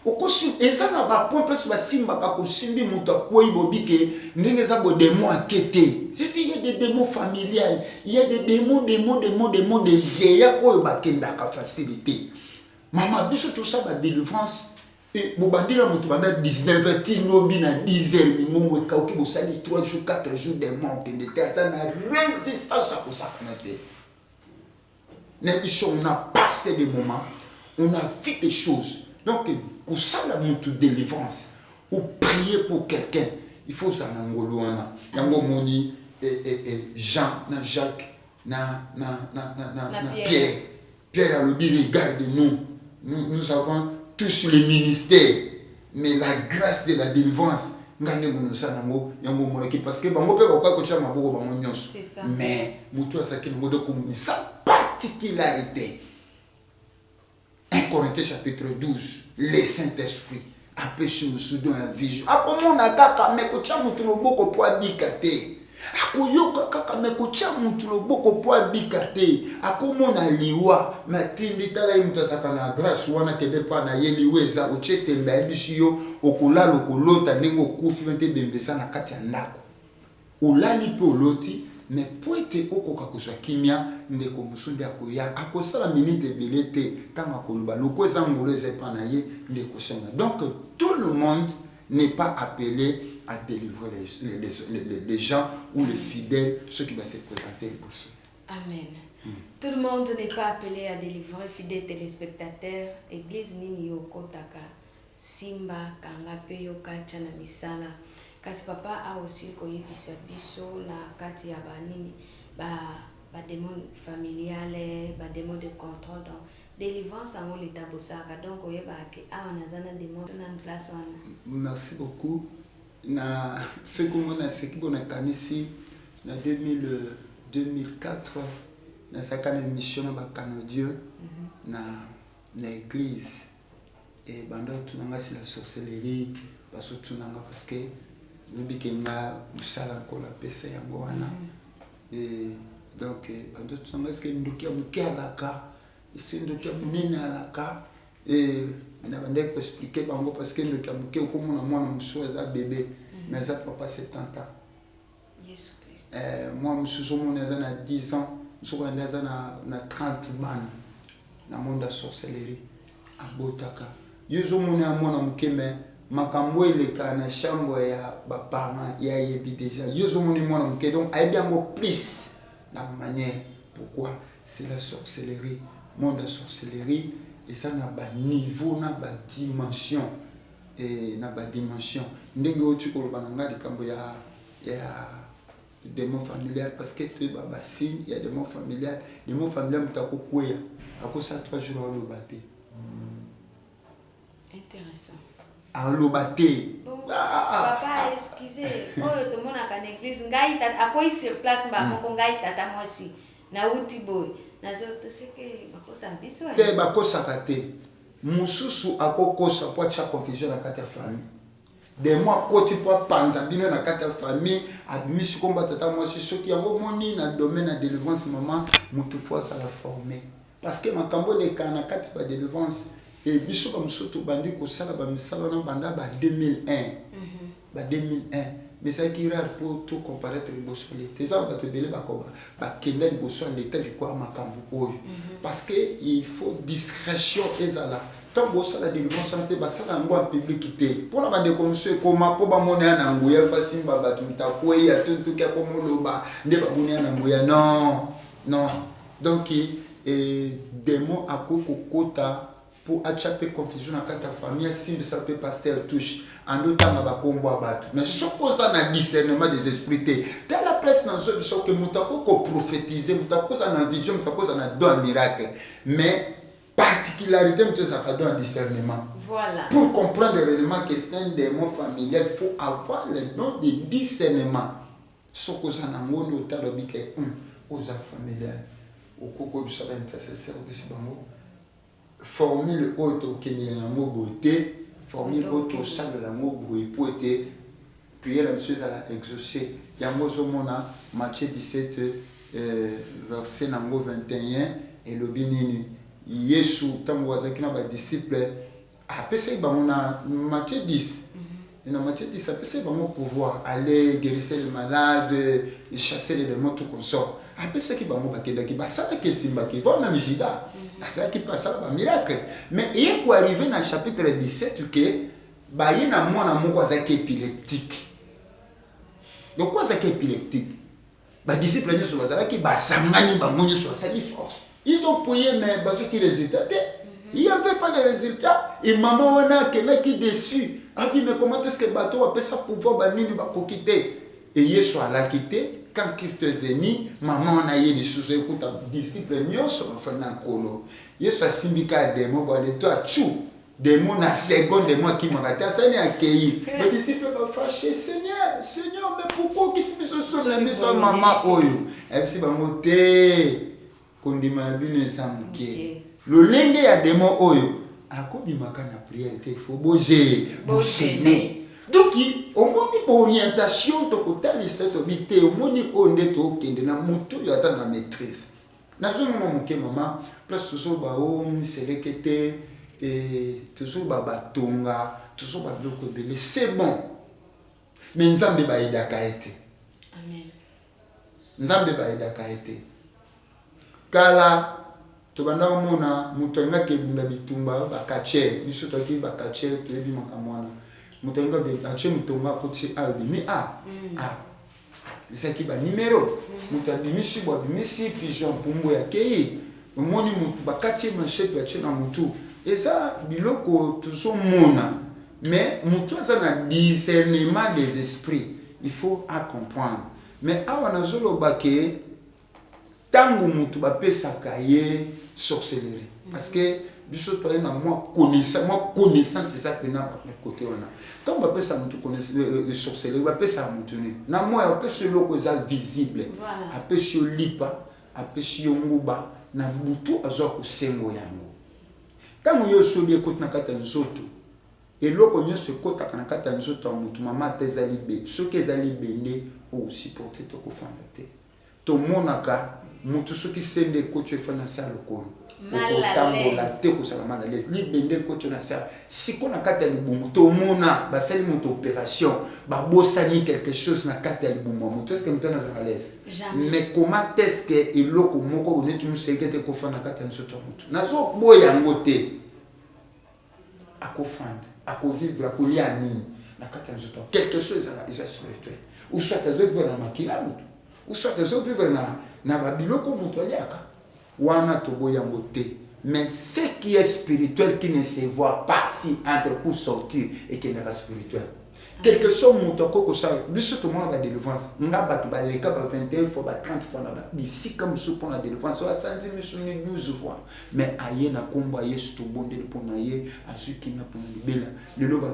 okosim ezana ba point plus ba simba ba kosimbi mutu akoyi bobike ndenge za bo démon akete. Il y a des démons familiales, il y a des démons de géants qui ont une facilité. Maman, biso tout ça va délivrance. Et bobandi la mutu banda 19h tinobi na 10h mi mongo ka oki bo sali 3 jours 4 jours de mort de tata na résistance à ça connaître. On a passé des moments, on a fait des choses. Donc pour ça la mutu délivrance ou prier pour quelqu'un, il faut ça nangoloana. Yango moni Jean, na Jacques, na Pierre. Pierre a le dit, regarde-nous. Nous avons tous les ministères, mais la grâce de la délivrance ngande mono sana ngo yango molaki parce que bango pe bakwa ko cha maboko bango nyonso. C'est ça. Mais mutu asaki ngo de comme sa particularité. 1 Corinthiens chapitre 12, le Saint-Esprit apêche nous soudain la vision. Akomona kaka mekocha mutu loboko po abikate. Akoyoka kaka mekocha mutu loboko po abikate. Akomona liwa matindi tala mutu asaka na grâce wana kede pa na yeliweza ochete mba ebisio okola lokolota ndenge kufi mente bembesa na kati ya ndako. Olali pe oloti mais pour être okoka kozwa kimia ndeko musundi akoya akosala minute ebele te tanga koluba loko eza ngolo eza epa na ye ndeko senga. Donc tout le monde n'est pas appelé à délivrer les gens ou les fidèles, ceux qui vont se présenter les bosses. Amen. Tout le monde n'est pas appelé à délivrer, fidèles téléspectateurs. Église nini yokotaka simba kanga pe yokacha na misala. Kasi papa a aussi koyebisa biso na kati ya banini ba démon familiale, ba démon de contrôle, donc délivrance en l'état bosaka. Donc oyeba ke awana dana démon na place wana. Merci beaucoup. Na ce qu'on a c'est qu'on a kanisi na 2004 na sakana mission ba Dieu na l'église et banda tunanga c'est la sorcellerie parce que tunanga parce que nous kenga musala kola pesa yango wana et donc banda tunanga est-ce que ndokia mukialaka ici ndokia munene alaka et na banda ko expliquer bango parce que ndokia muke okomona mwana musu za bébé mais ça papa 70 ans Jésus Christ moi musu mon za na 10 ans musu ko za na 30 ban na monde de sorcellerie abotaka yezo mona mwana muke mais makambo eleka na chambre ya baparents ya yebi déjà yezo mona muke donc a bien plus la manière pourquoi c'est la sorcellerie monde de sorcellerie et ça n'a pas niveau n'a pas dimension et n'a pas dimension ndenge otu ko bananga likambo ya démon familial parce que tu baba signe il y a démon familial mutako kweya akosa 3 jours au baté intéressant alobate papa excusez oh to mona ka église ngai tata akoyi sur place ba moko ngai tata mwasi na uti boy na zoto seke bakosa biso te bakosa kate mususu akokosa po cha confusion na kati ya famille de moi koti po panza bino na kati ya famille abimisi komba tata mwasi soki yango moni na domaine de délivrance maman mutu fois ça la former parce que makambo le kana kati ba délivrance et biso comme surtout bandi ko sala ba misala na banda ba 2001 ba 2001 mais ça qui rare pour tout comparer les bosso l'été ça va te belé ba ko ba kenda les bosso l'été quoi makambo oyo parce que il faut discrétion ezala tant bosso la délivrance santé ba sala ngo en public té pour la bande comme ce comment pour ba mona na nguya fasimba ba tuta kweya tout ka ko moloba nde ba mona na nguya non donc des mots à kota pour attraper confusion dans ta famille si ça peut pasteur touche en d'autres temps ba kombo abatu mais sokoza na discernement des esprits té la place dans ce que mutako ko prophétiser mutako za na vision mutako za na don miracle mais particularité mutako za don discernement voilà pour comprendre réellement que c'est un démon familial il faut avoir le don de discernement sokoza na ngondo talobi ke oza familial okoko bisaba intercesseur bisibango formule auto kenye na moboté formule auto salle la moboé pour être prière la monsieur à la exaucer ya mozo mona Matthieu 17 verset nango 21 et le binini Yesu tango wazaki na ba disciple apesa ba mona Matthieu 10 et dans Matthieu 10 apesa ba mo pouvoir aller guérir les malades chasser les démons tout consort apesa ki ba mo bakenda ki ba sala ke simba ki va na Juda ça qui passe là miracle mais il est arrivé dans le chapitre 17 que ba yina mwana moko azaki épileptique donc quoi ça qui épileptique ba disciples ne sont pas qui ba sangani ba monyo so ça force ils ont prié mais ba ceux qui résultat il y avait pas de résultat et maman wana qui déçu a dit mais comment est-ce que bateau a ça pouvoir ba nini ba kokité et Yesu a la quitté quand Christ est venu maman on a eu des choses écoute disciples nyonso bafana kolo Yesu asimbika demo ba de toi chou démon na seconde de moi qui m'a raté ça n'est accueilli mes disciples m'ont fâché Seigneur mais pourquoi qui se sont la maison maman oyo et si ba moté kondima na bino esamuke le lenge ya démon oyo akobimaka na prière il faut bouger donc au moins orientation to kotali cette obité au moins onde to kende na mutu ya za na maîtrise na zo mo moke maman place toujours ba o selekete et toujours ba batonga toujours ba biloko belé c'est bon mais nzambe ba idaka ete amen nzambe ba idaka ete kala tobanda omona mutonga ke bunda bitumba ba kache biso to ki ba kache to ebi makamwana mutonga be kache mutonga koti albi mi c'est qui ba numéro mutabi misi bo misi pigeon pumbo ya kei omoni mutu ba kache manche pe ache na mutu eza biloko toujours mona mais mutu ça na discernement des esprits il faut à comprendre mais awa na zolo baké tango mutu ba pesaka ye sorcellerie parce que biso to na moi connaissance c'est ça que na côté on a tant ba pesa mutu connaissance sorcellerie ba pesa mutu na moi ba pesa loko za visible a pesa lipa a pesa nguba na mutu azo ko sengo yango tango yo sobi ekoti na kata nzoto eloko nyonso ekotaka na kata nzoto ya mutu mama te ezali be soki ezali bende osupporte to kofanda te tomonaka mutu soki sende ekoti efana sa lokolo okotambola te kosala mal à l'aise libende ekoti na sa siko na kata ya libumu tomona basali mutu opération babosani quelque chose na kata ya libumu mutu eske mutu anazala à l'aise mais comment est-ce que eloko moko oneti museke te kofanda na kata ya nzoto ya mutu nazoboya yango te akofanda akovivre akolia nini na kata ya nzoto quelque chose eza spirituel ou soit azovivre na makila mutu ou soit azovivre na babiloko mutu aliaka wana toboya yango te mais ce qui est spirituel qui ne se voit pas si entre pour sortir et qui n'est pas spirituel quelque chose mutu akoko sa biso to mona ba délivrance nga batu ba leka ba 21 fois ba 30 fois là d'ici comme so pour la délivrance so asanzi misuni 12 fois mais aye na komba yesu to bonde pour na ye azuki na pour libela lelo ba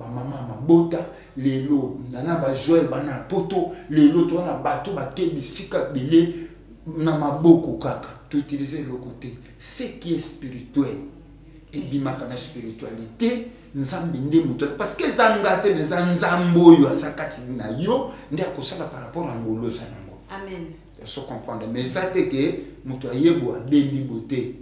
mama mabota lelo nana ba Joël bana poto lelo to na bato ba kebi sika belé na maboko kaka to utiliser le côté ce qui est spirituel et bimaka na spiritualité nzambe nde mutu parce que zangate ne zanzambo yo azakati na yo nde akosala par rapport à ngolo sa nango amen so comprendre mais ça te que mutu ayebo abendi bote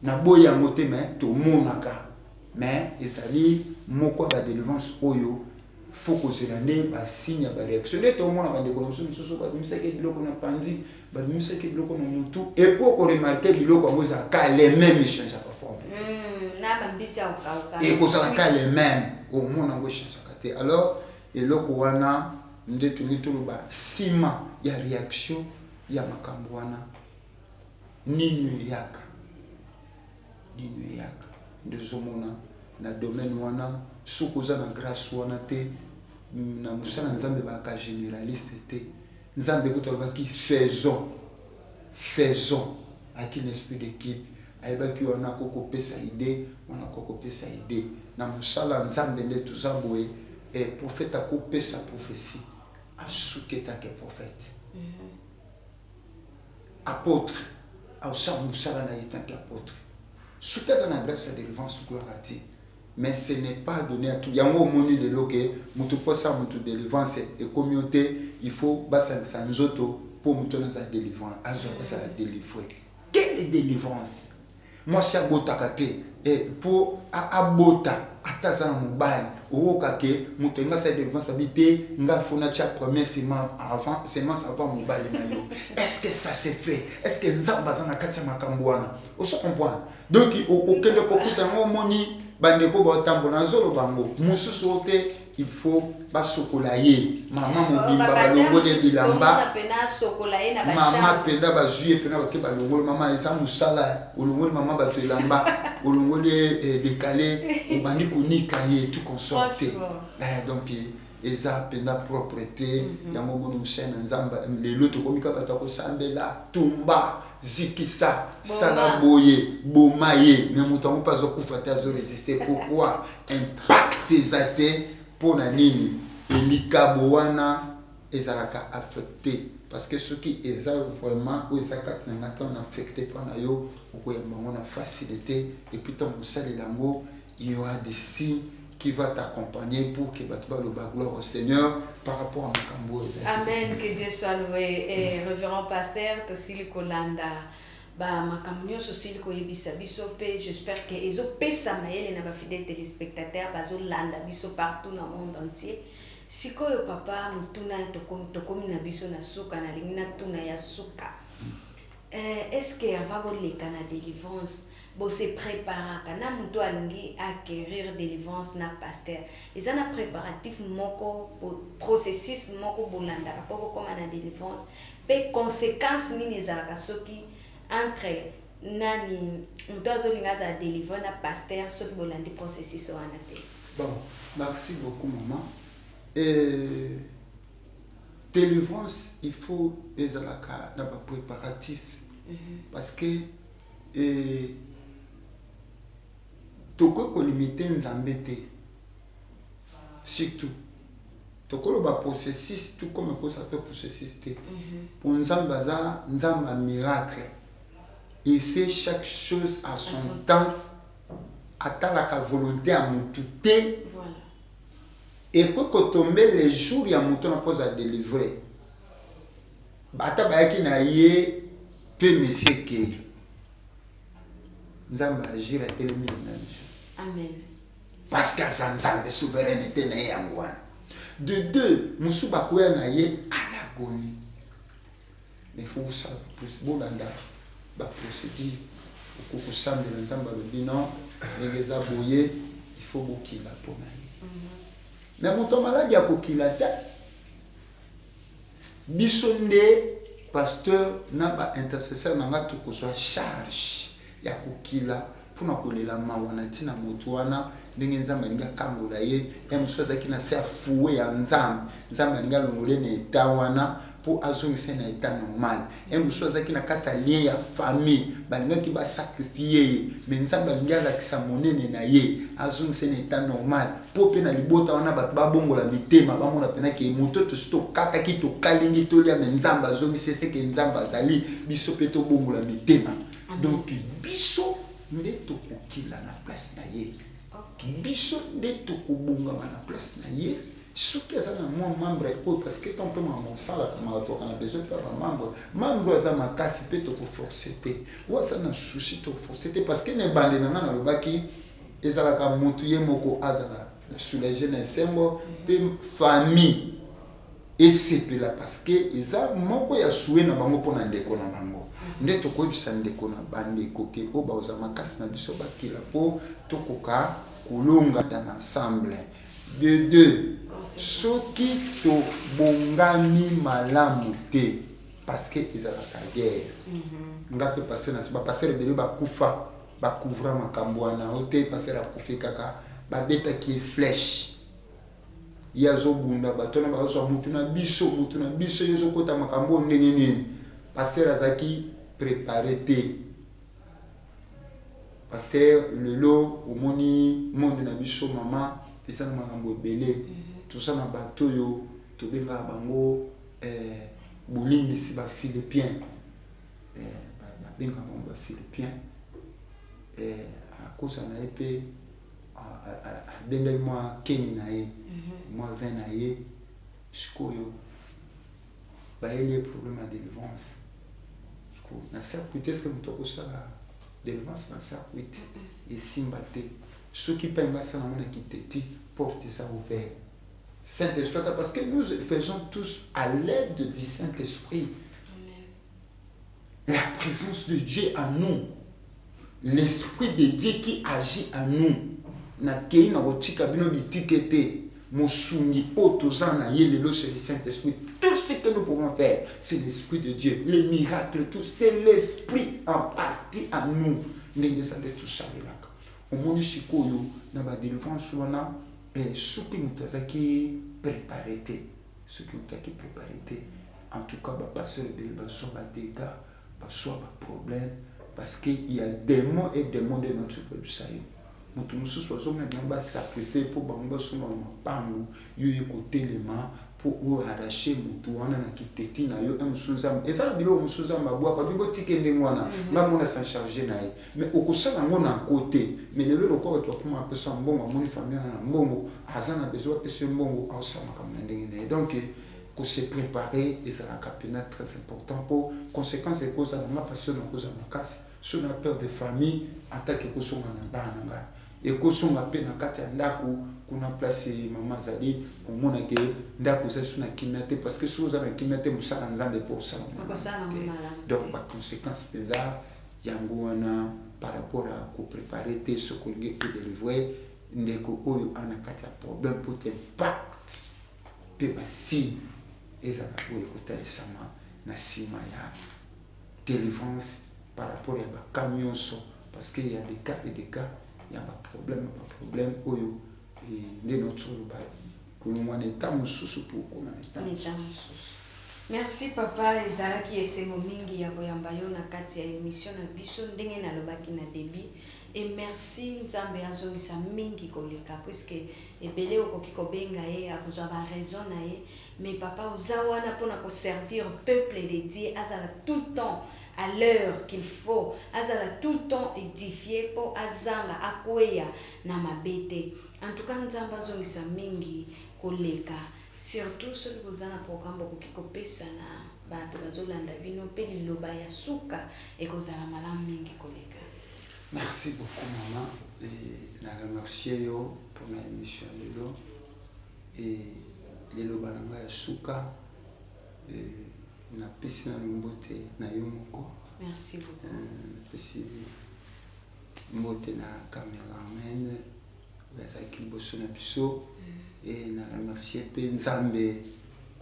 na boya mote mais to monaka mais ezali moko ba délivrance oyo faut que c'est l'année ba signe ba réaction to mona ba de comme so ba miseke biloko na panzi ba miseke biloko na mutu et pour qu'on remarque biloko ngo za ka les mêmes change pas forme et pour ça ka les mêmes au mona ngo change kate alors et loko wana ndetu ni tuluba sima ya réaction ya makambo wana nini yaka ndezo mona na domaine wana sukoza na grâce wana te na musala nzambe ba ka généraliste te nzambe ko to ba ki faisons avec l'esprit d'équipe aiba ki wana ko pesa idée wana ko pesa idée na musala nzambe nde tuzaboe et prophète ko pesa prophétie a suketa ke prophète apôtre a sa musala na yita ke apôtre sukeza na grâce de délivrance gloire à Dieu mais ce n'est pas donné à tout yango moni de loke mutu posa mutu délivrance et communauté il faut basa sa nzoto pour mutu na sa délivrance azo ça la délivrer quelle délivrance moi ça botakate et pour abota ataza na mobali okake mutu nga sa délivrance habité nga fona cha premier semence avant mobali na yo est-ce que ça se fait est-ce que nzamba za na katia makambwana on se comprend donc aucun de kokuta ngo moni bandeko ba tambola nzolo bango mususu ote il faut basokola ye mama mobimba balongo de bilamba mama penda ba juye pena ba ke balongo mama eza musala olongo mama ba telamba olongo décalé obandi konika ye tout consorté donc eza penda propreté yango mona mosala na nzambe lelo tokomi kaka bato akosambela tumba zikisa sala boye boma ye me moto yango mpe azokufa te azoresiste pourquoi impact eza te mpona nini elikabo wana ezalaka affecté parce que soki eza vraiment oyo eza kati na nga ntango na affecté mpona yo okoyamba yango na facilité et puis ntango kosalela yango il y aura des signes qui va t'accompagner pour que tu vas le gloire au Seigneur par rapport à Makambo. Amen, que Dieu soit loué. Et révérend pasteur, aussi le Kolanda, Makambo, aussi le Koyebisa, Bisope, j'espère que les autres Pessamayel et les fidèles téléspectateurs, Bazo Landa, Biso partout dans le monde entier. Si ko yo papa, mutuna tokomi na biso na suka, na lingina tuna ya suka. Est-ce que avant de la délivrance, bon se prépare kana muto alingi acquérir délivrance na pasteur ils ont un préparatif moko processus moko bolanda pour comme na délivrance pe conséquences ni ezalaka soki entre nani muto azolinga za délivrer na pasteur soki bolandi processus wana te. Bon, merci beaucoup maman. Délivrance il faut ezalaka na ba préparatif parce que toko limiter nzambe te surtout toko ba processus tout comme ko ça peut processus te pour nzambe baza nzamba miracle il fait chaque chose à son temps ata la volonté à mutu te voilà et ko tomber les jours ya mutu na pose à délivrer bata ba yaki na ye pe monsieur ke nzamba agir à tel milieu. Amen. Parce que Zanzan de souveraineté na yango. De deux, musu bakoya na ye anagoni. Mais faut ça plus bolanda ba procédure pour ko sambela nzamba le binon ngeza boye il faut bokila pona ye. Mais moto maladi akokila ta. Bisonde pasteur na ba intercesseur na ngatu ko charge ya kokila puna kolela mawana tina moto wana ndenge nzambe alinga kangola ye emusoza kina sa fuwe ya nzambe alinga longole na eta wana po azongisa na eta normal emusoza kina kata lien ya famille balinga ki ba sacrifier ye mais nzambe alinga la kisa monene na ye azongisa na eta normal po pe na libota wana bato babongola mitema bamona pena ke moto to sto kaka ki to kalingi to lia mais nzambe azongisa se ke nzambe azali biso pe to bongola mitema donc biso nde tokokila na place na ye biso nde tokobungama na place na ye soki aza na mwa membre oyo parce que ton mpe mamosalaka makatoka na besoin mpe bamembre aza makasi mpe tokoforce te oyo aza na souci tokoforce te parce que na ebande na nga nalobaki ezalaka motu ye moko azala soulage na esengo mpe famille esepela parce que eza moko ya suwe na bango mpo na ndeko na bango nde tokoyebisa ndeko na bandeko ke oyo baoza makasi na biso bakila mpo tokoka kolonga dans ensemble. De deux, soki tobongami malamu te parce que ezalaka guerre nga mpe paster na so bapaster ebele bakufa bakouvra makambo wana oyo te paster akufi kaka babetaki flèche ye azobunda bato na bazwa mutu na biso ye ezokota makambo ndenge nini paster azalaki préparé te paster lelo omoni monde na biso mama eza na makambo ebele toza na bato oyo tobengaka bango bolimbisi baphilippien babengaka bango baphilippien akoza na ye mpe abendaki mwa keni na ye mwa vin na ye sikoyo bayeli ye problème ya délivrance na circuit est-ce que moto akosala délivrance na circuit esimba te soki mpe ngasala monaki te ti porte eza ouvert Saint-Esprit parce que nous faisons tous à l'aide du Saint-Esprit. La présence de Dieu en nous, l'Esprit de Dieu qui agit en nous na kei na botika bino bitikete mosungi otozana yelelo sur le Saint-Esprit. Tout ce que nous pouvons faire, c'est l'Esprit de Dieu. Le miracle, tout, c'est l'Esprit en partie en nous. Ndenge ça de tout ça là. Au monde sikoyo na ba délivrance wana soki moto azalaki préparé te soki moto azalaki préparé te en tout cas bapasteur ebele bazwa badega bazwa baproblème parce que il y a des mots et des mots de notre koyebisa yo moto mosusu bazomona bango basacrifie mpo bango basomba mapango yo ye kotelema mpo oyo arrache motu wana na kiteti na yo mosusu nzambe ezala biloko mosusu nzambe abwaka bibo tike ndenge wana nga mona san charge na ye mais okosala yango na kote mais lelo lokola bato bakoma apesa mbongo amoni famille wana na mbongo aza na besoin apesa mbongo aosala makambo na ndenge na ye donc ko se préparer ezalaka mpena très important mpo conséquence ekozala nga passion nakozala makasi so na père de famille atake ekosonga na bana na ngai ekosonga mpe na kati ya ndako kuna place mama azali omonake ndako eza so na kimia te parce que so oza na kimia te mosala nzambe mpo osala donc baconséquence mpenza yango wana par rapport à koprépare te soki olingi kodelivre ndeko oyo ana kati ya problème mpo te impact mpe basigne ezala oyo ekotalisama na nsima ya délivrance par rapport ya baka nyonso parce que y a des cas et des cas ya baproblème oyo nde notoloba kolongwana eta mosusu mpo okoma na eta mosusu. Merci papa ezalaki esengo mingi ya koyamba yo na kati ya émission na biso ndenge nalobaki na début et merci nzambe azongisa mingi koleka puisque ebele okoki kobenga ye akozwa baraison na ye mais papa oza wana mpona koservir peuple de Dieu azala tout le temps à l'heure qu'il faut azala tout le temps édifié po azanga akweya na mabete en tout cas nzambe azongisa mingi koleka surtout soki boza na programme bokoki kopesa na bato bazolanda bino mpe liloba ya suka ekozala malamu mingi koleka. Merci beaucoup maman et na remercier yo pour la émission lelo et liloba na ngai ya suka na pesi na mbote na yo moko. Merci beaucoup. Pesi mbote na cameraman bazalaki liboso na biso et na remercier mpe nzambe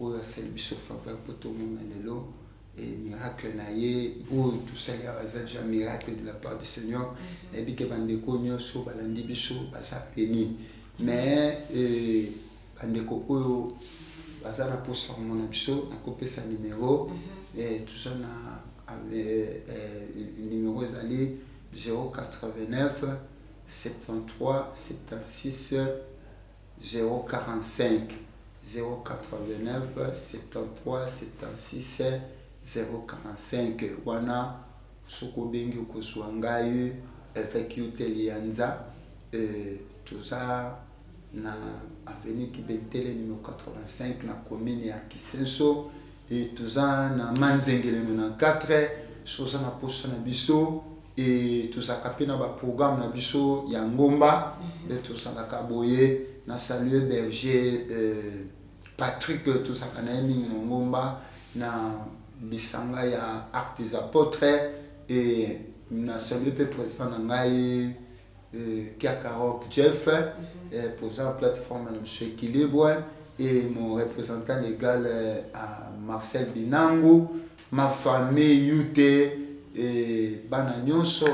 oyo asali biso faveur mpo tomona lelo et miracle na ye oyo tosali awa eza déjà miracle de la part du Seigneur nayebi ke bandeko nyonso balandi biso baza peni mais bandeko oyo baza na mposa komona biso nakopesa numéro toza na numéro ezali 089 73 76 045 089 73 76 045 wana soko bengi okozwa ngai avec yotel yanza toza na avenue Kibentele numéro 85 na commune ya Kisenso et toza na Manzengele 94 soza na posa na biso et tozaka pe na ba programme na biso ya ngomba et tozalaka boye na saluer berger Patrick tozaka na mingi na ngomba na bisanga ya Actes des Apôtres et na saluer pe président na ngai Kiakarok Jeff pour la plateforme de M. Équilibre et mon représentant légal à Marcel Binango, ma famille Yute et Bananyonso,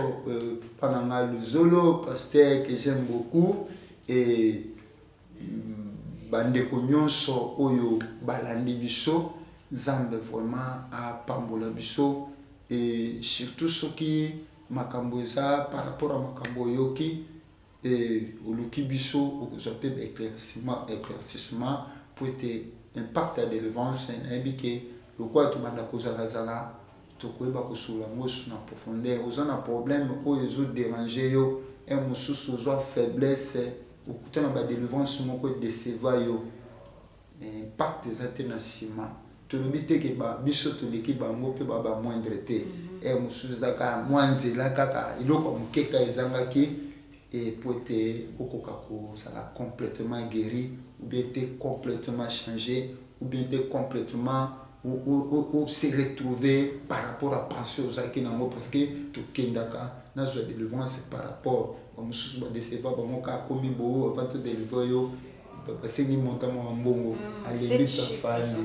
Panama Luzolo, pasteur que j'aime beaucoup et Bandeko Nyonso Oyo Balandi Biso, Zambe vraiment à Pambola Biso et surtout ce qui makambo eza par rapport à makambo yoki et oluki biso okozape éclaircissement pour être impact à délivrance nayebi ke lokwa tobanda kozalazala tokoyeba kosula mosu na profondeur oza na problème oyo ezodérange yo e mosusu ozwa faiblesse okutana badélivrance moko edeceva yo impact eza te na nsima tolobi te ke biso toleki bango mpe bamoindre te mosusu eza kaka mwa nzela kaka eloko mokeka ezangaki po ete okoka kozala complètement guéri ou bien te complètement changé ou bien te complètement ou se retrouver par rapport à penser ozalaki nango parce que tokendaka nazwa délivrance par rapport bamosusu badeseva bango kaka komi boo avant to délivre yo basengi montama wa mbongo alembi bafandi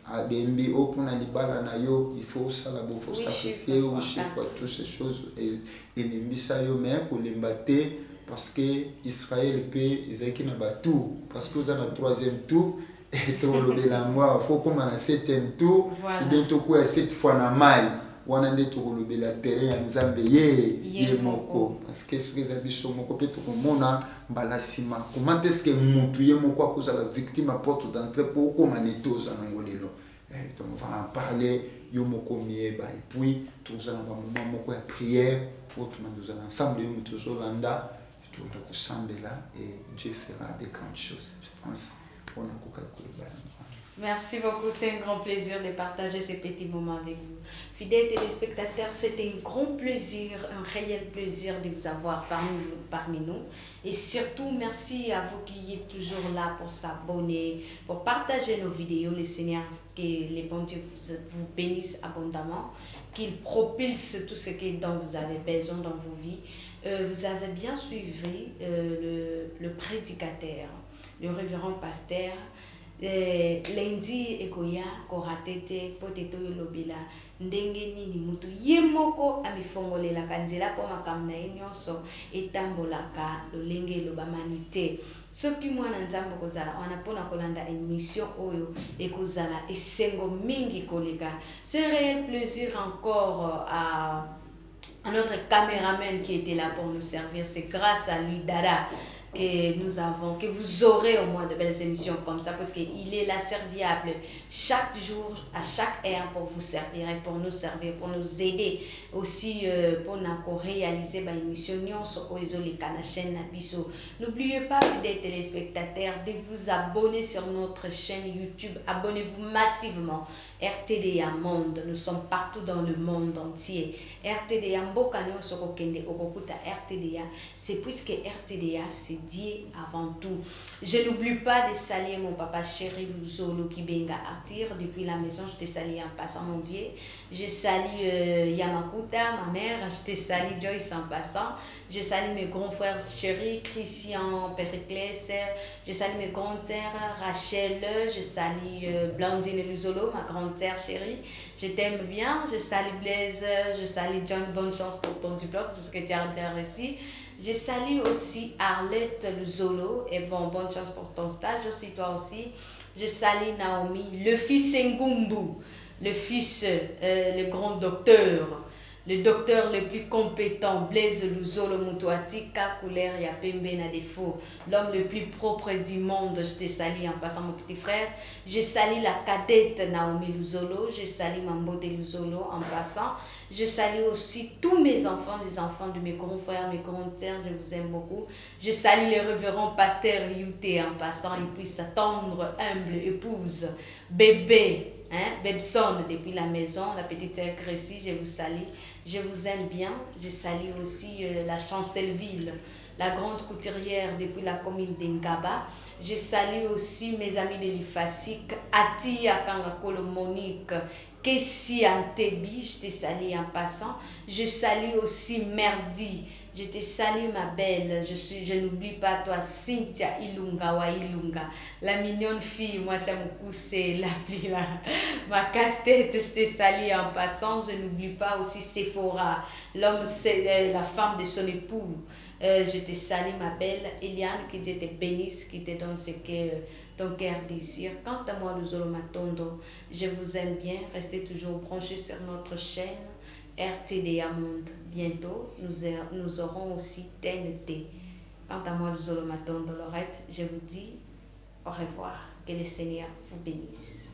alembi opona libala na yo il faut sala bo faut sacrifier ou chiffre toutes ces choses et nembisa yo mais kolemba te parce que Israël peut ezaki na ba tour parce que ça na troisième tour et to le la moi faut comme na septième tour bientôt quoi cette fois na mai wana nde to le la terrain ya Nzambe ye moko parce que ce que ça biso moko peut to mona balasima comment est-ce que mutu ye moko akoza la victime à porte d'entrée pour comme anetoza na ngolelo donc on va en parler yo moko mieba et puis tous en moment moko ya prière pour tout nous allons ensemble yo mutu zolanda tout le ensemble là et Dieu fera des grandes choses je pense on a beaucoup de. Merci beaucoup, c'est un grand plaisir de partager ces petits moments avec vous. Fidèles téléspectateurs, c'était un grand plaisir, un réel plaisir de vous avoir parmi nous. Et surtout, merci à vous qui êtes toujours là pour s'abonner, pour partager nos vidéos. Le Seigneur, que les bons dieux vous bénissent abondamment, qu'il propulse tout ce dont vous avez besoin dans vos vies. Vous avez bien suivi le prédicateur, le révérend pasteur, lundi ekoya koratete poteto lobila ndenge nini mutu yemoko amifongolela kanzela po makamna nyonso etambolaka lolenge lobamanite soki mwana nzambo kozala wana pona kolanda émission oyo ekozala esengo mingi koleka. C'est un réel plaisir encore à notre caméraman qui était là pour nous servir. C'est grâce à lui, Dada, que vous aurez au moins de belles émissions comme ça, parce qu'il est là serviable chaque jour, à chaque heure pour vous servir et pour nous servir, pour nous aider aussi pour nous réaliser une émission sur la chaîne Nabiso. N'oubliez pas, fidèles téléspectateurs, de vous abonner sur notre chaîne YouTube. Abonnez-vous massivement. RTDA Monde, nous sommes partout dans le monde entier. RTDA Mbokanyo Sokokende Okokuta RTDA, c'est puisque RTDA c'est Dieu avant tout. Je n'oublie pas de saluer mon papa chéri Luzolo Kibenga Artir depuis la maison. Je te salue en passant mon vieux. Je salue Yamakuta, ma mère. Je te salue Joyce en passant. Je salue mes grands frères chéris, Christian, Périclès. Je salue mes grands-tères, Rachel. Je salue Blandine Luzolo, ma grande-tère chérie. Je t'aime bien. Je salue Blaise. Je salue John. Bonne chance pour ton diplôme, tout ce que tu as réussi. Je salue aussi Arlette Luzolo. Et bonne chance pour ton stage aussi, toi aussi. Je salue Naomi, le fils Ngumbu, le fils, le grand docteur. Le docteur le plus compétent, Blaise Luzolo Mutuatika, couleur ya pembe na défaut. L'homme le plus propre du monde, je te salue en passant mon petit frère. Je salue la cadette Naomi Luzolo, je salue Mambo de Luzolo en passant. Je salue aussi tous mes enfants, les enfants de mes grands frères, mes grandes sœurs, je vous aime beaucoup. Je salue les révérends pasteurs Youté en passant, et puis sa tendre, humble épouse, bébé. Bebson depuis la maison, la petite Crécy, je vous salue, je vous aime bien. Je salue aussi la Chancelleville, la grande couturière depuis la commune d'Engaba. Je salue aussi mes amis de l'IFASIC, Atia Kangakolo Monique, Kessi Antebi, je te salue en passant. Je salue aussi Merdi. Je te salue ma belle, je n'oublie pas toi, Cynthia Ilunga wa Ilunga, la mignonne fille, moi ça me pousse l'appli là, ma casse-tête, je te salue en passant. Je n'oublie pas aussi Sephora, l'homme, c'est la femme de son époux. Je te salue ma belle Eliane, que Dieu te bénisse, qui te donne ce que ton cœur désire. Quant à moi, Luzolo Matondo, je vous aime bien, restez toujours branchés sur notre chaîne RTDA Monde. Bientôt, nous aurons aussi TNT. Quant à moi, Luzolo Matondo Lorette, je vous dis au revoir. Que le Seigneur vous bénisse.